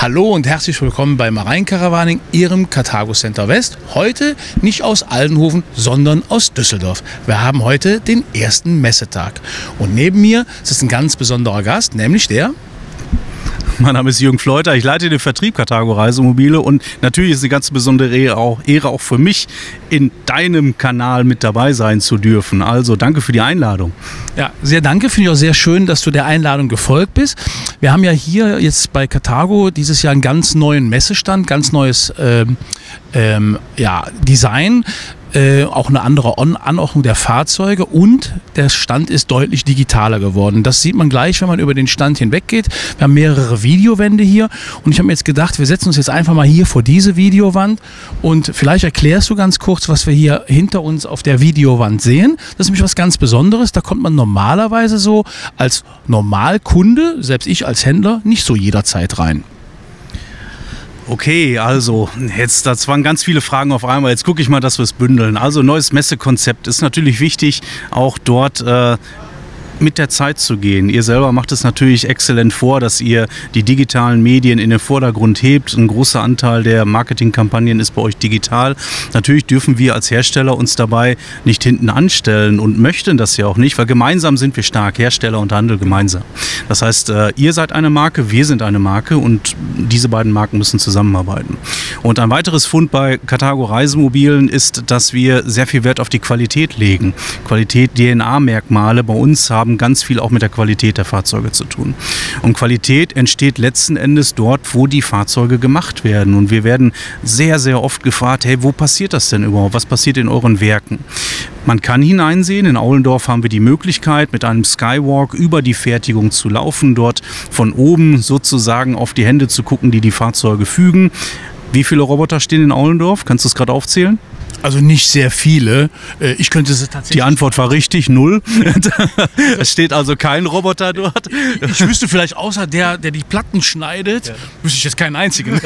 Hallo und herzlich willkommen bei Marine Caravaning, Ihrem Carthago Center West. Heute nicht aus Aldenhoven, sondern aus Düsseldorf. Wir haben heute den ersten Messetag. Und neben mir ist ein ganz besonderer Gast, nämlich der... Mein Name ist Jürgen Fleuter, ich leite den Vertrieb Carthago Reisemobile und natürlich ist es eine ganz besondere Ehre auch für mich, in deinem Kanal mit dabei sein zu dürfen. Also danke für die Einladung. Ja, sehr danke. Finde ich auch sehr schön, dass du der Einladung gefolgt bist. Wir haben ja hier jetzt bei Carthago dieses Jahr einen ganz neuen Messestand, ganz neues Design. Auch eine andere Anordnung der Fahrzeuge und der Stand ist deutlich digitaler geworden. Das sieht man gleich, wenn man über den Stand hinweggeht. Wir haben mehrere Videowände hier und ich habe mir jetzt gedacht, wir setzen uns jetzt einfach mal hier vor diese Videowand und vielleicht erklärst du ganz kurz, was wir hier hinter uns auf der Videowand sehen. Das ist nämlich was ganz Besonderes. Da kommt man normalerweise so als Normalkunde, selbst ich als Händler, nicht so jederzeit rein. Okay, also das waren ganz viele Fragen auf einmal. Jetzt gucke ich mal, dass wir es bündeln. Also neues Messekonzept ist natürlich wichtig, auch dort mit der Zeit zu gehen. Ihr selber macht es natürlich exzellent vor, dass ihr die digitalen Medien in den Vordergrund hebt. Ein großer Anteil der Marketingkampagnen ist bei euch digital. Natürlich dürfen wir als Hersteller uns dabei nicht hinten anstellen und möchten das ja auch nicht, weil gemeinsam sind wir stark, Hersteller und Handel gemeinsam. Das heißt, ihr seid eine Marke, wir sind eine Marke und diese beiden Marken müssen zusammenarbeiten. Und ein weiteres Fund bei Carthago Reisemobilen ist, dass wir sehr viel Wert auf die Qualität legen. Qualität, DNA-Merkmale bei uns haben ganz viel auch mit der Qualität der Fahrzeuge zu tun. Und Qualität entsteht letzten Endes dort, wo die Fahrzeuge gemacht werden. Und wir werden sehr, sehr oft gefragt, hey, wo passiert das denn überhaupt? Was passiert in euren Werken? Man kann hineinsehen, in Aulendorf haben wir die Möglichkeit, mit einem Skywalk über die Fertigung zu laufen, dort von oben sozusagen auf die Hände zu gucken, die die Fahrzeuge fügen. Wie viele Roboter stehen in Aulendorf? Kannst du es gerade aufzählen? Also nicht sehr viele. Ich könnte sie tatsächlich... Die Antwort war richtig, 0. Es steht also kein Roboter dort. Ich wüsste vielleicht außer der die Platten schneidet, wüsste ich jetzt keinen einzigen.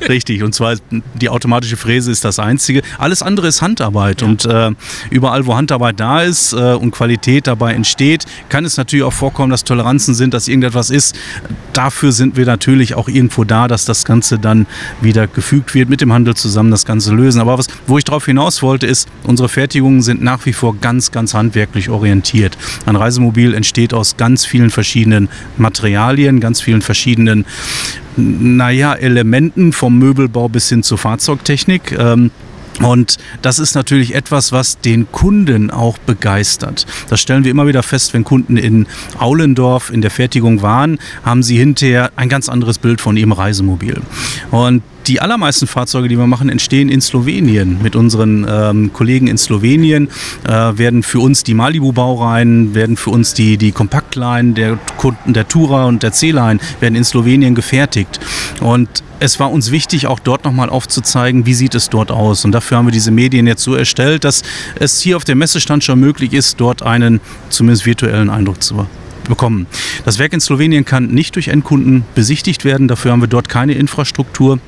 Richtig, und zwar die automatische Fräse ist das einzige. Alles andere ist Handarbeit und überall, wo Handarbeit da ist und Qualität dabei entsteht, kann es natürlich auch vorkommen, dass Toleranzen sind, dass irgendetwas ist. Dafür sind wir natürlich auch irgendwo da, dass das Ganze dann wieder gefügt wird, mit dem Handel zusammen das Ganze lösen. Aber wo ich darauf hinaus wollte, ist, unsere Fertigungen sind nach wie vor ganz, ganz handwerklich orientiert. Ein Reisemobil entsteht aus ganz vielen verschiedenen Materialien, ganz vielen verschiedenen, Elementen, vom Möbelbau bis hin zur Fahrzeugtechnik. Und das ist natürlich etwas, was den Kunden auch begeistert. Das stellen wir immer wieder fest, wenn Kunden in Aulendorf in der Fertigung waren, haben sie hinterher ein ganz anderes Bild von ihrem Reisemobil. Und die allermeisten Fahrzeuge, die wir machen, entstehen in Slowenien. Mit unseren Kollegen in Slowenien werden für uns die Malibu-Baureihen, werden für uns die Kompaktline der Kunden, der Tourer und der C-Line, werden in Slowenien gefertigt. Und es war uns wichtig, auch dort nochmal aufzuzeigen, wie sieht es dort aus. Und dafür haben wir diese Medien jetzt so erstellt, dass es hier auf dem Messestand schon möglich ist, dort einen zumindest virtuellen Eindruck zu bekommen. Das Werk in Slowenien kann nicht durch Endkunden besichtigt werden. Dafür haben wir dort keine Infrastruktur.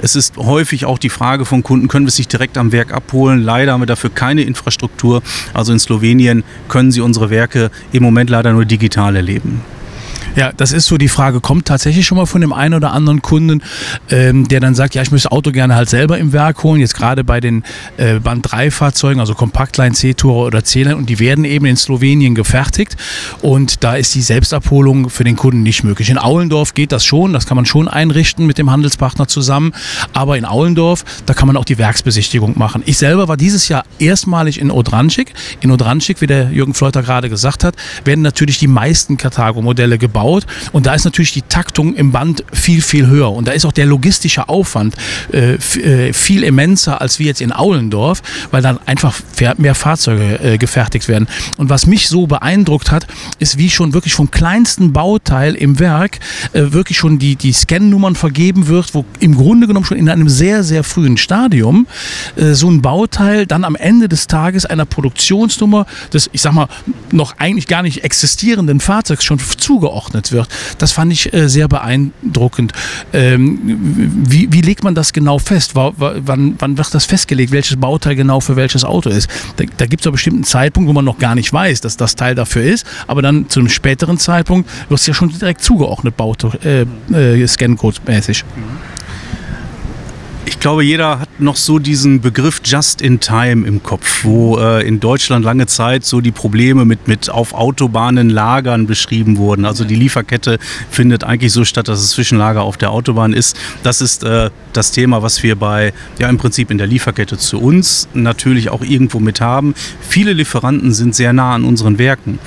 Es ist häufig auch die Frage von Kunden, können wir es sich direkt am Werk abholen? Leider haben wir dafür keine Infrastruktur. Also in Slowenien können Sie unsere Werke im Moment leider nur digital erleben. Ja, das ist so die Frage, kommt tatsächlich schon mal von dem einen oder anderen Kunden, der dann sagt, ja, ich möchte das Auto gerne halt selber im Werk holen, jetzt gerade bei den Band 3 Fahrzeugen, also Kompaktline, C-Tourer oder C-Line, und die werden eben in Slowenien gefertigt und da ist die Selbstabholung für den Kunden nicht möglich. In Aulendorf geht das schon, das kann man schon einrichten mit dem Handelspartner zusammen, aber in Aulendorf, da kann man auch die Werksbesichtigung machen. Ich selber war dieses Jahr erstmalig in Odrančič. In Odrančič, wie der Jürgen Fleuter gerade gesagt hat, werden natürlich die meisten Carthago-Modelle gebaut. Und da ist natürlich die Taktung im Band viel, viel höher. Und da ist auch der logistische Aufwand viel immenser als wie jetzt in Aulendorf, weil dann einfach mehr Fahrzeuge gefertigt werden. Und was mich so beeindruckt hat, ist, wie schon wirklich vom kleinsten Bauteil im Werk wirklich schon die Scan-Nummern vergeben wird, wo im Grunde genommen schon in einem sehr, sehr frühen Stadium so ein Bauteil dann am Ende des Tages einer Produktionsnummer des, ich sag mal, noch eigentlich gar nicht existierenden Fahrzeugs schon zugeordnet zugeordnet wird. Das fand ich sehr beeindruckend. Wie legt man das genau fest? Wann wird das festgelegt, welches Bauteil genau für welches Auto ist? Da gibt es einen bestimmten Zeitpunkt, wo man noch gar nicht weiß, dass das Teil dafür ist, aber dann zu einem späteren Zeitpunkt wird es ja schon direkt zugeordnet, Scancode-mäßig. Ich glaube, jeder hat noch so diesen Begriff Just in Time im Kopf, wo in Deutschland lange Zeit so die Probleme mit auf Autobahnen Lagern beschrieben wurden. Also die Lieferkette findet eigentlich so statt, dass es Zwischenlager auf der Autobahn ist. Das ist das Thema, was wir im Prinzip in der Lieferkette zu uns natürlich auch irgendwo mit haben. Viele Lieferanten sind sehr nah an unseren Werken.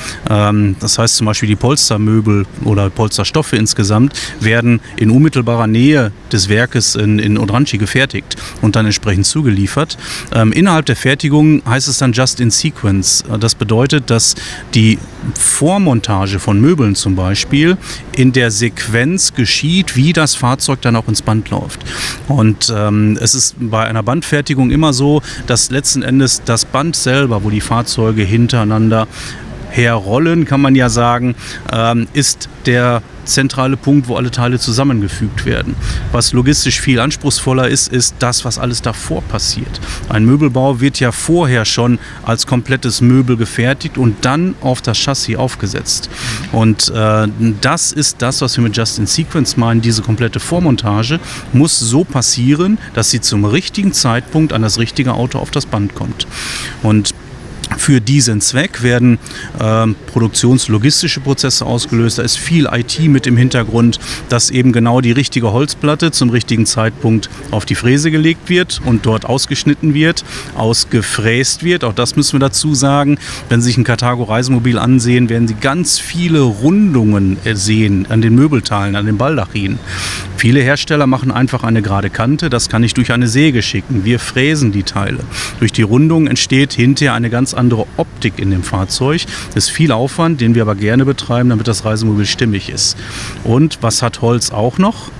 Das heißt zum Beispiel die Polstermöbel oder Polsterstoffe insgesamt werden in unmittelbarer Nähe des Werkes in Odranci gefertigt und dann entsprechend zugeliefert. Innerhalb der Fertigung heißt es dann Just in Sequence. Das bedeutet, dass die Vormontage von Möbeln zum Beispiel in der Sequenz geschieht, wie das Fahrzeug dann auch ins Band läuft. Und es ist bei einer Bandfertigung immer so, dass letzten Endes das Band selber, wo die Fahrzeuge hintereinander herrollen, kann man ja sagen, ist der zentrale Punkt, wo alle Teile zusammengefügt werden. Was logistisch viel anspruchsvoller ist das, was alles davor passiert. Ein Möbelbau wird ja vorher schon als komplettes Möbel gefertigt und dann auf das Chassis aufgesetzt. Und das ist das, was wir mit Just in Sequence meinen. Diese komplette Vormontage muss so passieren, dass sie zum richtigen Zeitpunkt an das richtige Auto auf das Band kommt. Und für diesen Zweck werden produktionslogistische Prozesse ausgelöst. Da ist viel IT mit im Hintergrund, dass eben genau die richtige Holzplatte zum richtigen Zeitpunkt auf die Fräse gelegt wird und dort ausgeschnitten wird, ausgefräst wird. Auch das müssen wir dazu sagen. Wenn Sie sich ein Carthago Reisemobil ansehen, werden Sie ganz viele Rundungen sehen an den Möbelteilen, an den Baldachinen. Viele Hersteller machen einfach eine gerade Kante. Das kann ich durch eine Säge schicken. Wir fräsen die Teile. Durch die Rundung entsteht hinterher eine ganz andere Optik in dem Fahrzeug. Das ist viel Aufwand, den wir aber gerne betreiben, damit das Reisemobil stimmig ist. Und was hat Holz auch noch?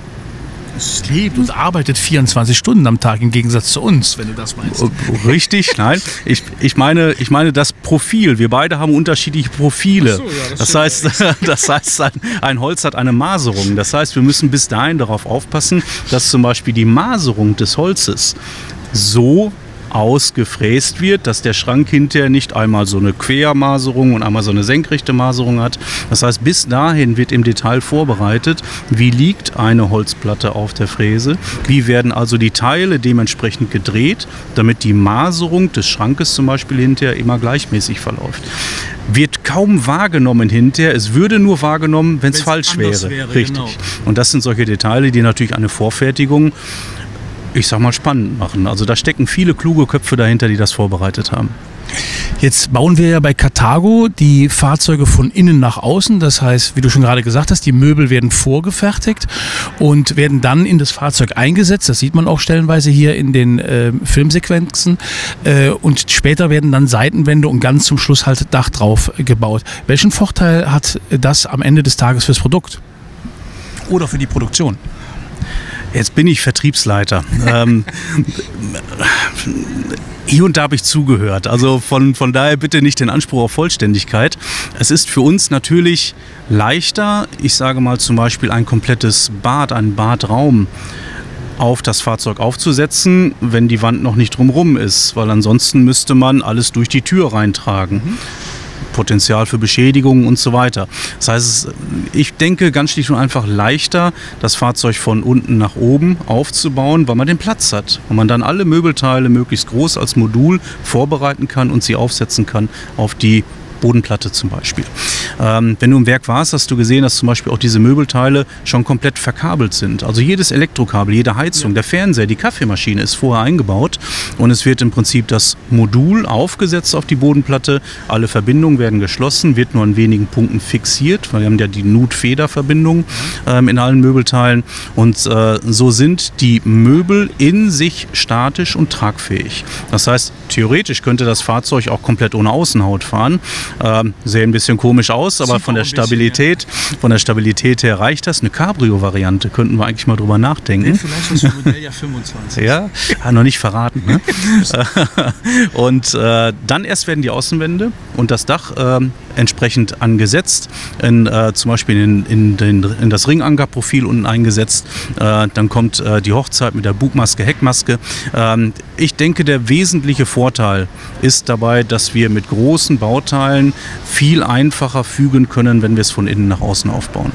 Es lebt und arbeitet 24 Stunden am Tag im Gegensatz zu uns, wenn du das meinst. Richtig, nein. Ich meine das Profil. Wir beide haben unterschiedliche Profile. Ach so, ja, das heißt, ein Holz hat eine Maserung. Das heißt, wir müssen bis dahin darauf aufpassen, dass zum Beispiel die Maserung des Holzes so ausgefräst wird, dass der Schrank hinterher nicht einmal so eine Quermaserung und einmal so eine senkrechte Maserung hat. Das heißt, bis dahin wird im Detail vorbereitet, wie liegt eine Holzplatte auf der Fräse, wie werden also die Teile dementsprechend gedreht, damit die Maserung des Schrankes zum Beispiel hinterher immer gleichmäßig verläuft. Wird kaum wahrgenommen hinterher, es würde nur wahrgenommen, wenn es falsch wäre. Richtig. Genau. Und das sind solche Details, die natürlich eine Vorfertigung, ich sag mal, spannend machen. Also da stecken viele kluge Köpfe dahinter, die das vorbereitet haben. Jetzt bauen wir ja bei Carthago die Fahrzeuge von innen nach außen. Das heißt, wie du schon gerade gesagt hast, die Möbel werden vorgefertigt und werden dann in das Fahrzeug eingesetzt. Das sieht man auch stellenweise hier in den Filmsequenzen. Und später werden dann Seitenwände und ganz zum Schluss halt Dach drauf gebaut. Welchen Vorteil hat das am Ende des Tages fürs Produkt? Oder für die Produktion? Jetzt bin ich Vertriebsleiter. Hier und da habe ich zugehört. Also von daher bitte nicht den Anspruch auf Vollständigkeit. Es ist für uns natürlich leichter, ich sage mal zum Beispiel ein komplettes Bad, einen Badraum auf das Fahrzeug aufzusetzen, wenn die Wand noch nicht drumherum ist, weil ansonsten müsste man alles durch die Tür reintragen. Potenzial für Beschädigungen und so weiter. Das heißt, ich denke ganz schlicht und einfach leichter, das Fahrzeug von unten nach oben aufzubauen, weil man den Platz hat und man dann alle Möbelteile möglichst groß als Modul vorbereiten kann und sie aufsetzen kann auf die Bodenplatte zum Beispiel. Wenn du im Werk warst, hast du gesehen, dass zum Beispiel auch diese Möbelteile schon komplett verkabelt sind. Also jedes Elektrokabel, jede Heizung, der Fernseher, die Kaffeemaschine ist vorher eingebaut und es wird im Prinzip das Modul aufgesetzt auf die Bodenplatte. Alle Verbindungen werden geschlossen, wird nur an wenigen Punkten fixiert, weil wir haben ja die Nut-Feder-Verbindung in allen Möbelteilen und so sind die Möbel in sich statisch und tragfähig. Das heißt, theoretisch könnte das Fahrzeug auch komplett ohne Außenhaut fahren. Sehen ein bisschen komisch aus, aber von der Stabilität her reicht das. Eine Cabrio-Variante könnten wir eigentlich mal drüber nachdenken. Vielleicht ist das Modell ja 25. Ja, noch nicht verraten. Ne? Und dann erst werden die Außenwände und das Dach entsprechend angesetzt, zum Beispiel in das Ringankerprofil unten eingesetzt. Dann kommt die Hochzeit mit der Bugmaske, Heckmaske. Ich denke, der wesentliche Vorteil ist dabei, dass wir mit großen Bauteilen viel einfacher fügen können, wenn wir es von innen nach außen aufbauen.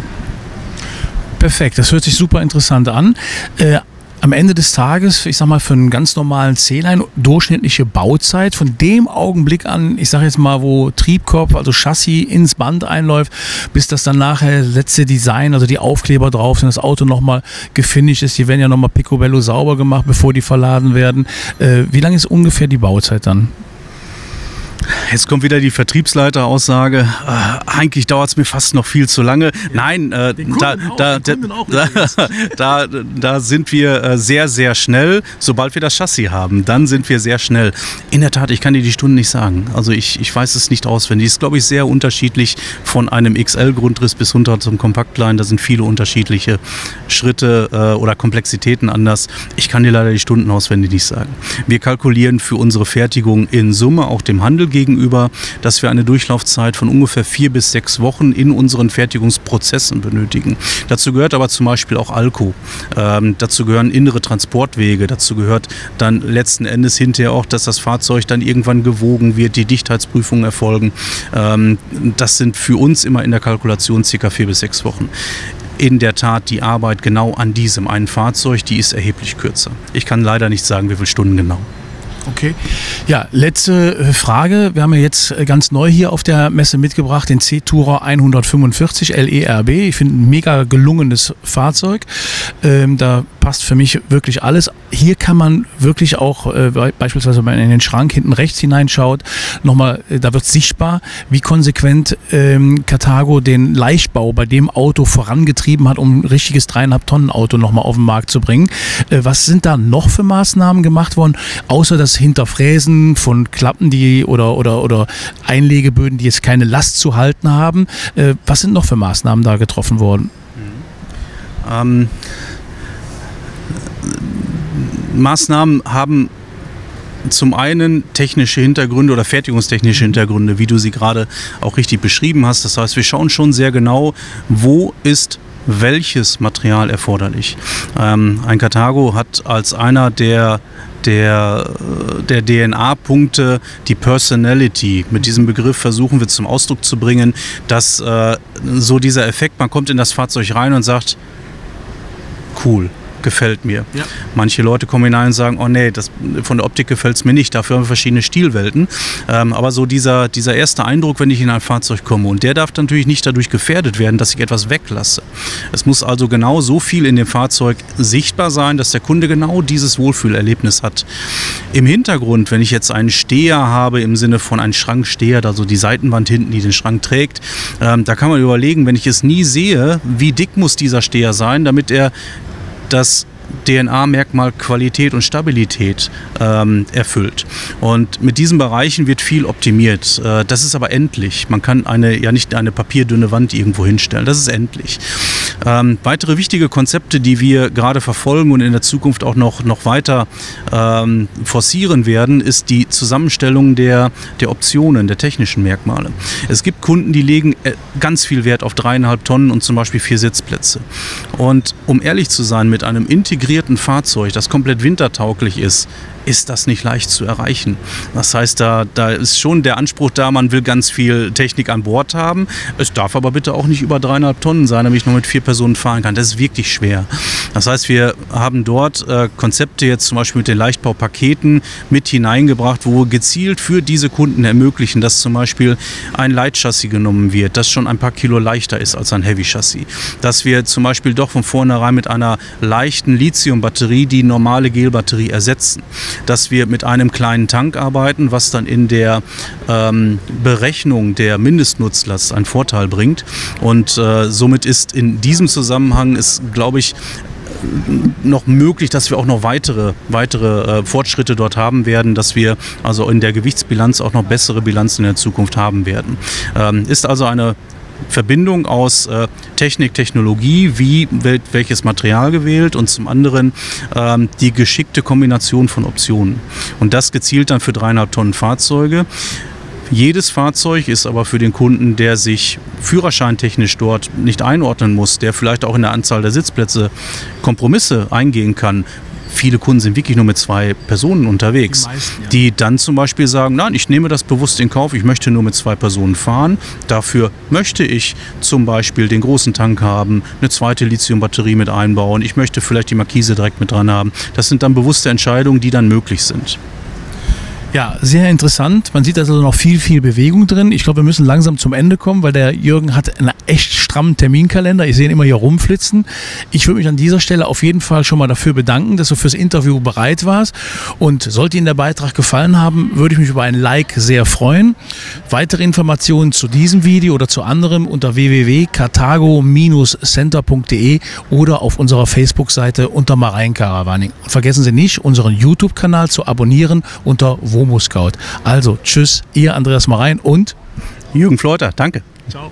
Perfekt, das hört sich super interessant an. Am Ende des Tages, ich sag mal, für einen ganz normalen C-Line, durchschnittliche Bauzeit, von dem Augenblick an, ich sag jetzt mal, wo Triebkopf, also Chassis ins Band einläuft, bis das dann nachher letzte Design, also die Aufkleber drauf sind, das Auto nochmal gefinisht ist, die werden ja nochmal picobello sauber gemacht, bevor die verladen werden. Wie lange ist ungefähr die Bauzeit dann? Jetzt kommt wieder die Vertriebsleiteraussage. Eigentlich dauert es mir fast noch viel zu lange. Nein, da sind wir sehr, sehr schnell. Sobald wir das Chassis haben, dann sind wir sehr schnell. In der Tat, ich kann dir die Stunden nicht sagen. Also ich weiß es nicht auswendig. Es ist, glaube ich, sehr unterschiedlich von einem XL-Grundriss bis runter zum Kompaktline. Da sind viele unterschiedliche Schritte oder Komplexitäten anders. Ich kann dir leider die Stunden auswendig nicht sagen. Wir kalkulieren für unsere Fertigung in Summe auch dem Handel gegenüber, dass wir eine Durchlaufzeit von ungefähr 4 bis 6 Wochen in unseren Fertigungsprozessen benötigen. Dazu gehört aber zum Beispiel auch Alco. Dazu gehören innere Transportwege. Dazu gehört dann letzten Endes hinterher auch, dass das Fahrzeug dann irgendwann gewogen wird, die Dichtheitsprüfungen erfolgen. Das sind für uns immer in der Kalkulation ca. 4 bis 6 Wochen. In der Tat, die Arbeit genau an diesem einen Fahrzeug, die ist erheblich kürzer. Ich kann leider nicht sagen, wie viele Stunden genau. Okay. Ja, letzte Frage. Wir haben ja jetzt ganz neu hier auf der Messe mitgebracht, den C-Tourer 145 LERB. Ich finde ein mega gelungenes Fahrzeug. Da passt für mich wirklich alles. Hier kann man wirklich auch, beispielsweise wenn man in den Schrank hinten rechts hineinschaut, nochmal, da wird sichtbar, wie konsequent Carthago den Leichtbau bei dem Auto vorangetrieben hat, um ein richtiges 3,5 Tonnen Auto nochmal auf den Markt zu bringen. Was sind da noch für Maßnahmen gemacht worden, außer das Hinterfräsen von Klappen, die oder Einlegeböden, die jetzt keine Last zu halten haben? Was sind noch für Maßnahmen da getroffen worden? Maßnahmen haben zum einen technische Hintergründe oder fertigungstechnische Hintergründe, wie du sie gerade auch richtig beschrieben hast. Das heißt, wir schauen schon sehr genau, wo ist welches Material erforderlich. Ein Carthago hat als einer der DNA-Punkte die Personality. Mit diesem Begriff versuchen wir zum Ausdruck zu bringen, dass so dieser Effekt, man kommt in das Fahrzeug rein und sagt, cool, gefällt mir. Ja. Manche Leute kommen hinein und sagen, oh nee, von der Optik gefällt es mir nicht, dafür haben wir verschiedene Stilwelten. Aber so dieser erste Eindruck, wenn ich in ein Fahrzeug komme, und der darf natürlich nicht dadurch gefährdet werden, dass ich etwas weglasse. Es muss also genau so viel in dem Fahrzeug sichtbar sein, dass der Kunde genau dieses Wohlfühlerlebnis hat. Im Hintergrund, wenn ich jetzt einen Steher habe, im Sinne von einem Schranksteher, also die Seitenwand hinten, die den Schrank trägt, da kann man überlegen, wenn ich es nie sehe, wie dick muss dieser Steher sein, damit er das DNA-Merkmal Qualität und Stabilität erfüllt. Und mit diesen Bereichen wird viel optimiert. Das ist aber endlich. Man kann nicht eine papierdünne Wand irgendwo hinstellen. Das ist endlich. Weitere wichtige Konzepte, die wir gerade verfolgen und in der Zukunft auch noch weiter forcieren werden, ist die Zusammenstellung der Optionen, der technischen Merkmale. Es gibt Kunden, die legen ganz viel Wert auf 3,5 Tonnen und zum Beispiel 4 Sitzplätze. Und um ehrlich zu sein, mit einem integrierten Fahrzeug, das komplett wintertauglich ist das nicht leicht zu erreichen. Das heißt, da ist schon der Anspruch da, man will ganz viel Technik an Bord haben. Es darf aber bitte auch nicht über 3,5 Tonnen sein, damit ich nur mit 4 Personen fahren kann. Das ist wirklich schwer. Das heißt, wir haben dort Konzepte jetzt zum Beispiel mit den Leichtbaupaketen mit hineingebracht, wo wir gezielt für diese Kunden ermöglichen, dass zum Beispiel ein Leitchassis genommen wird, das schon ein paar Kilo leichter ist als ein Heavy-Chassis. Dass wir zum Beispiel doch von vornherein mit einer leichten Lithium-Batterie die normale Gelbatterie ersetzen. Dass wir mit einem kleinen Tank arbeiten, was dann in der Berechnung der Mindestnutzlast einen Vorteil bringt. Und somit ist in diesem Zusammenhang, glaube ich, noch möglich, dass wir auch noch weitere Fortschritte dort haben werden, dass wir also in der Gewichtsbilanz auch noch bessere Bilanzen in der Zukunft haben werden. Ist also eine Verbindung aus Technik, Technologie, wie wird welches Material gewählt, und zum anderen die geschickte Kombination von Optionen. Und das gezielt dann für 3,5 Tonnen Fahrzeuge. Jedes Fahrzeug ist aber für den Kunden, der sich führerscheintechnisch dort nicht einordnen muss, der vielleicht auch in der Anzahl der Sitzplätze Kompromisse eingehen kann. Viele Kunden sind wirklich nur mit 2 Personen unterwegs, die dann zum Beispiel sagen, nein, ich nehme das bewusst in Kauf, ich möchte nur mit 2 Personen fahren. Dafür möchte ich zum Beispiel den großen Tank haben, eine zweite Lithiumbatterie mit einbauen, ich möchte vielleicht die Markise direkt mit dran haben. Das sind dann bewusste Entscheidungen, die dann möglich sind. Ja, sehr interessant. Man sieht also noch viel Bewegung drin. Ich glaube, wir müssen langsam zum Ende kommen, weil der Jürgen hat einen echt strammen Terminkalender. Ich sehe ihn immer hier rumflitzen. Ich würde mich an dieser Stelle auf jeden Fall schon mal dafür bedanken, dass du fürs Interview bereit warst. Und sollte Ihnen der Beitrag gefallen haben, würde ich mich über ein Like sehr freuen. Weitere Informationen zu diesem Video oder zu anderem unter www.carthago-center.de oder auf unserer Facebook-Seite unter Marein-Caravaning. Und vergessen Sie nicht, unseren YouTube-Kanal zu abonnieren unter WOMO Scout. Also, tschüss, Ihr Andreas Marein und Jürgen Fleuter, danke. Ciao.